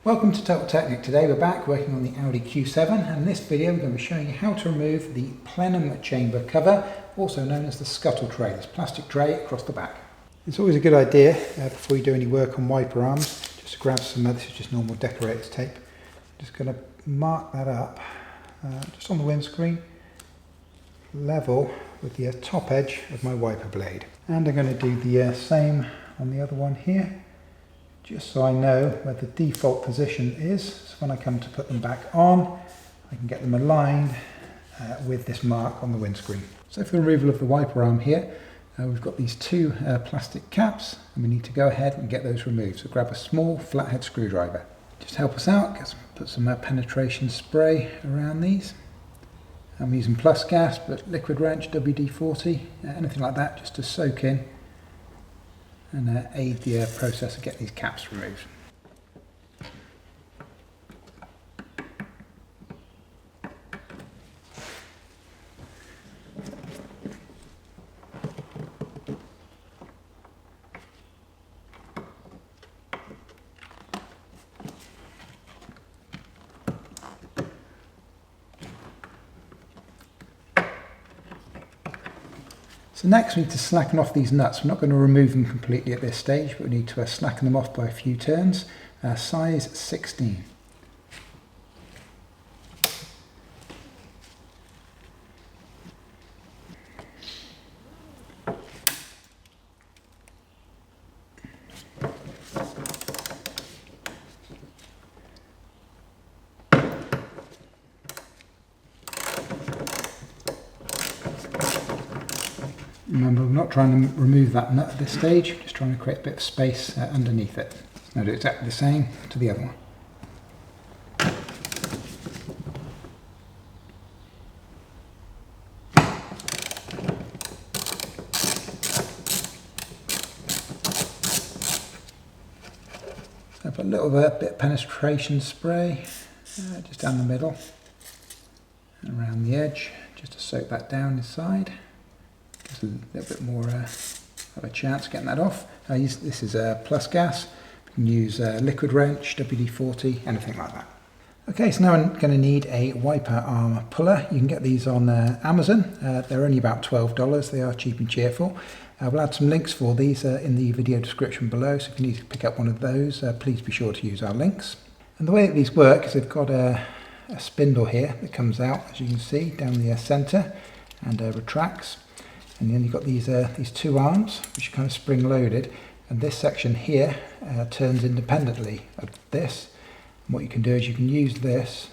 Welcome to Total Technik. Today we're back working on the Audi Q7, and in this video we're going to be showing you how to remove the Plenum Chamber cover, also known as the Scuttle Tray, this plastic tray across the back. It's always a good idea before you do any work on wiper arms just to grab some, this is just normal decorator's tape. I'm just going to mark that up just on the windscreen, level with the top edge of my wiper blade. And I'm going to do the same on the other one here, just so I know where the default position is. So when I come to put them back on, I can get them aligned with this mark on the windscreen. So for the removal of the wiper arm here, we've got these two plastic caps, and we need to go ahead and get those removed. So grab a small flathead screwdriver. Just help us out, put some penetration spray around these. I'm using plus gas, but liquid wrench, WD-40, anything like that, just to soak in and aid the process of getting these caps removed. So next we need to slacken off these nuts. We're not going to remove them completely at this stage, but we need to slacken them off by a few turns. Size 16. Remember, I'm not trying to remove that nut at this stage, just trying to create a bit of space underneath it. Now do exactly the same to the other one. So put a little bit of penetration spray just down the middle and around the edge, just to soak that down inside. Gives a little bit more of a chance getting that off. This is plus gas. You can use liquid wrench, WD-40, anything like that. Okay, so now I'm going to need a wiper arm puller. You can get these on Amazon. They're only about $12. They are cheap and cheerful. We'll add some links for these in the video description below, so if you need to pick up one of those, please be sure to use our links. And the way that these work is they've got a spindle here that comes out, as you can see, down the centre and retracts. And then you've got these two arms, which are kind of spring-loaded, and this section here turns independently of this. And what you can do is you can use this.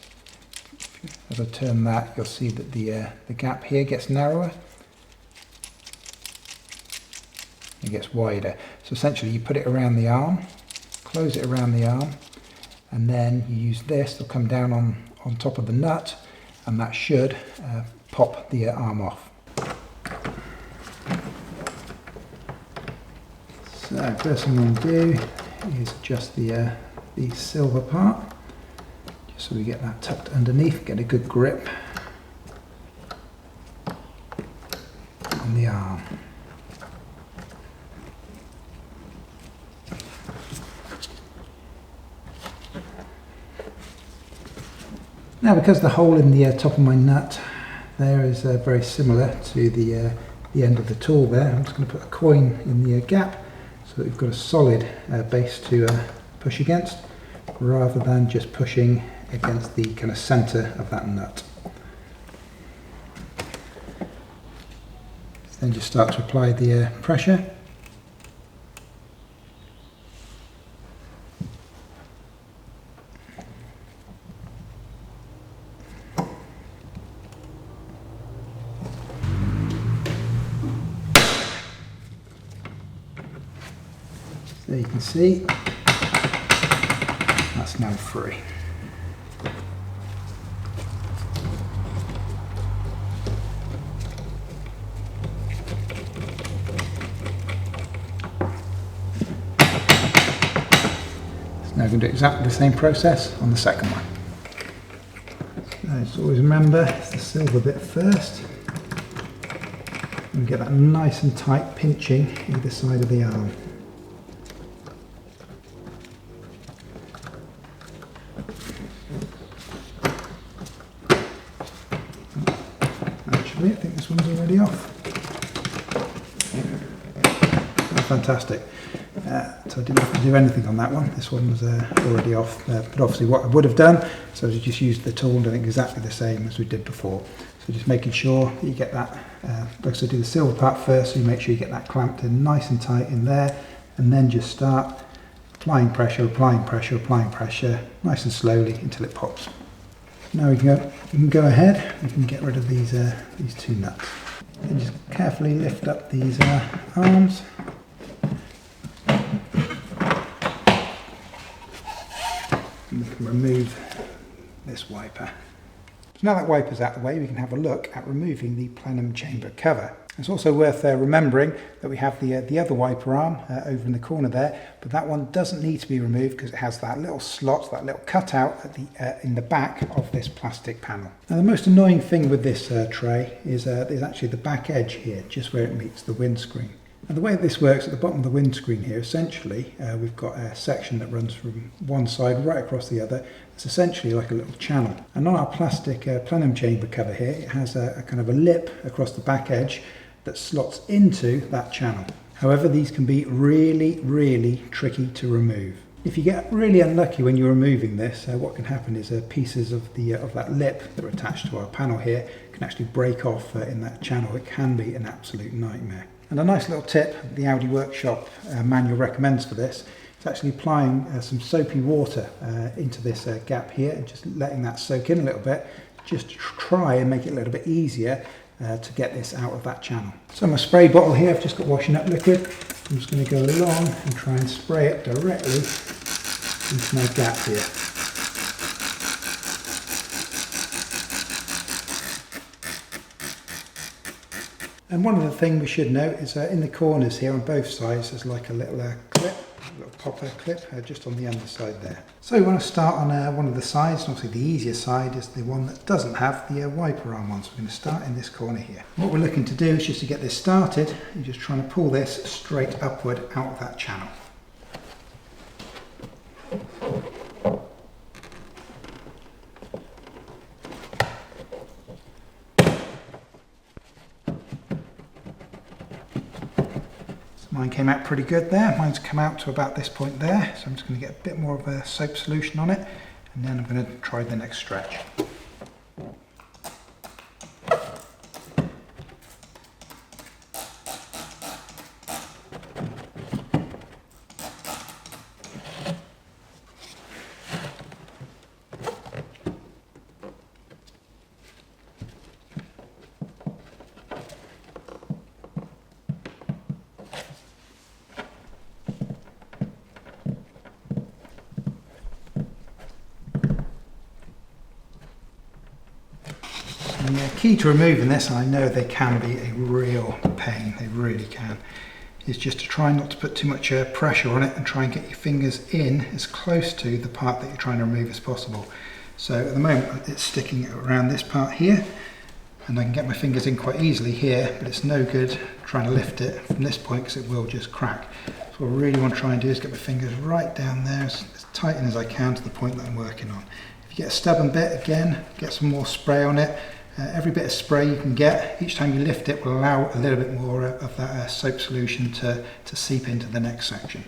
As I turn that, you'll see that the gap here gets narrower. It gets wider. So essentially you put it around the arm, close it around the arm, and then you use this to come down on top of the nut, and that should pop the arm off. So first thing I'm going to do is adjust the silver part, just so we get that tucked underneath, get a good grip on the arm. Now, because the hole in the top of my nut there is very similar to the end of the tool there, I'm just going to put a coin in the gap, so that we've got a solid base to push against, rather than just pushing against the kind of centre of that nut. Then just start to apply the pressure. There you can see, that's now free. So now we're going to do exactly the same process on the second one. So just always remember, it's the silver bit first. And get that nice and tight pinching either side of the arm. fantastic. So I didn't have to do anything on that one. This one was already off. But obviously what I would have done, so I just used the tool and done exactly the same as we did before. So just making sure that you get that, like I do the silver part first, so you make sure you get that clamped in nice and tight in there, and then just start applying pressure, applying pressure, applying pressure, nice and slowly until it pops. Now we can go ahead, we can get rid of these two nuts. And just carefully lift up these arms. And we can remove this wiper. So now that wiper's out of the way, we can have a look at removing the plenum chamber cover. It's also worth remembering that we have the other wiper arm over in the corner there, but that one doesn't need to be removed because it has that little slot, that little cutout at in the back of this plastic panel. Now the most annoying thing with this tray is actually the back edge here, just where it meets the windscreen. Now the way this works, at the bottom of the windscreen here, essentially we've got a section that runs from one side right across the other. It's essentially like a little channel. And on our plastic plenum chamber cover here, it has a kind of a lip across the back edge that slots into that channel. However, these can be really, really tricky to remove. If you get really unlucky when you're removing this, what can happen is pieces of that lip that are attached to our panel here can actually break off in that channel. It can be an absolute nightmare. And a nice little tip the Audi Workshop manual recommends for this is actually applying some soapy water into this gap here and just letting that soak in a little bit, just to try and make it a little bit easier to get this out of that channel. So my spray bottle here, I've just got washing up liquid. I'm just going to go along and try and spray it directly into my gap here. And one other thing we should note is in the corners here on both sides there's like a little clip, a little popper clip just on the underside there. So we want to start on one of the sides, and obviously the easier side is the one that doesn't have the wiper arm on. So we're going to start in this corner here. What we're looking to do is just to get this started, you're just trying to pull this straight upward out of that channel. Mine came out pretty good there. Mine's come out to about this point there, so I'm just going to get a bit more of a soap solution on it, and then I'm going to try the next stretch. And the key to removing this, and I know they can be a real pain, they really can, is just to try not to put too much pressure on it and try and get your fingers in as close to the part that you're trying to remove as possible. So at the moment it's sticking around this part here, and I can get my fingers in quite easily here, but it's no good trying to lift it from this point because it will just crack. So what I really want to try and do is get my fingers right down there as tight in as I can to the point that I'm working on. If you get a stubborn bit, again, get some more spray on it. Every bit of spray you can get, each time you lift it, will allow a little bit more of that soap solution to seep into the next section.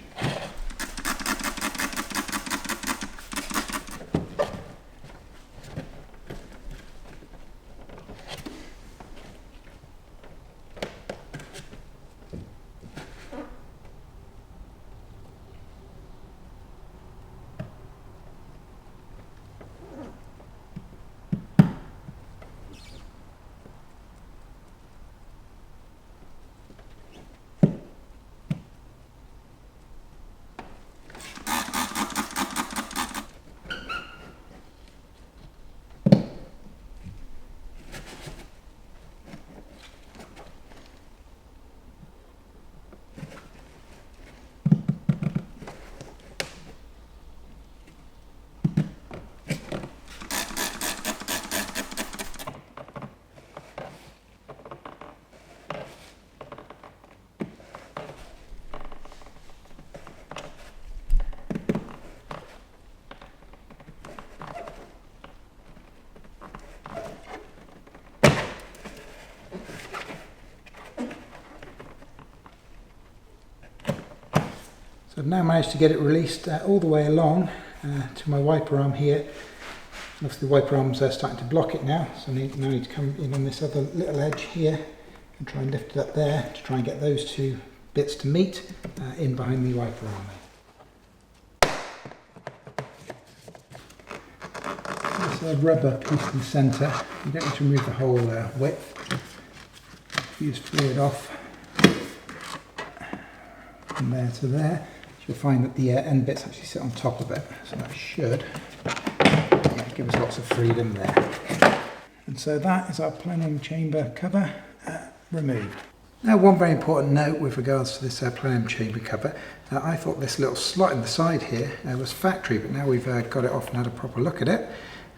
So I've now managed to get it released all the way along to my wiper arm here. Obviously the wiper arms are starting to block it now, so I now need to come in on this other little edge here and try and lift it up there to try and get those two bits to meet in behind the wiper arm. This rubber piece in the centre, you don't need to remove the whole width. Use fluid off from there to there. You'll find that the end bits actually sit on top of it, so that should give us lots of freedom there. And so that is our plenum chamber cover removed. Now, one very important note with regards to this plenum chamber cover, I thought this little slot in the side here was factory, but now we've got it off and had a proper look at it.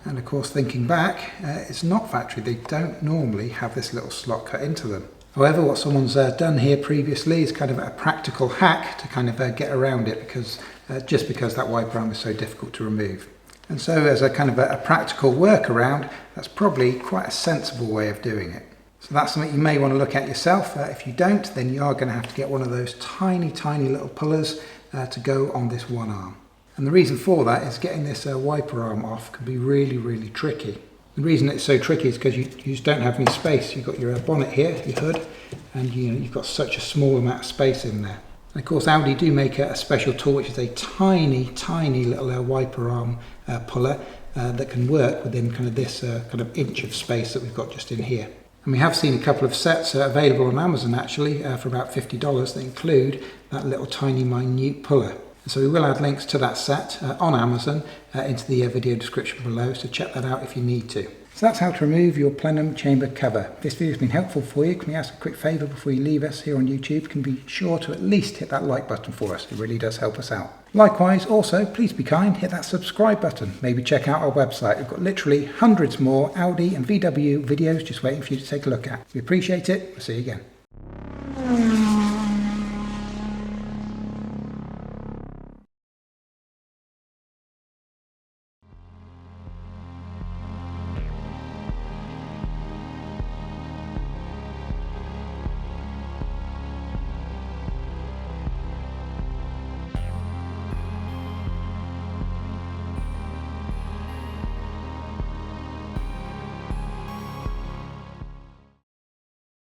And of course, thinking back, it's not factory. They don't normally have this little slot cut into them. However, what someone's done here previously is kind of a practical hack to kind of get around it, because just because that wiper arm is so difficult to remove. And so as a kind of a practical workaround, that's probably quite a sensible way of doing it. So that's something you may want to look at yourself. If you don't, then you are going to have to get one of those tiny, tiny little pullers to go on this one arm. And the reason for that is getting this wiper arm off can be really, really tricky. The reason it's so tricky is because you just don't have any space. You've got your bonnet here, your hood, and you've got such a small amount of space in there. And of course, Audi do make a special tool, which is a tiny, tiny little wiper arm puller that can work within kind of this kind of inch of space that we've got just in here. And we have seen a couple of sets available on Amazon actually for about $50 that include that little tiny minute puller. So we will add links to that set on Amazon into the video description below, so check that out if you need to. So that's how to remove your plenum chamber cover. If this video has been helpful for you, can we ask a quick favour before you leave us here on YouTube? Can be sure to at least hit that like button for us. It really does help us out. Likewise, also, please be kind, hit that subscribe button. Maybe check out our website. We've got literally hundreds more Audi and VW videos just waiting for you to take a look at. We appreciate it. We'll see you again.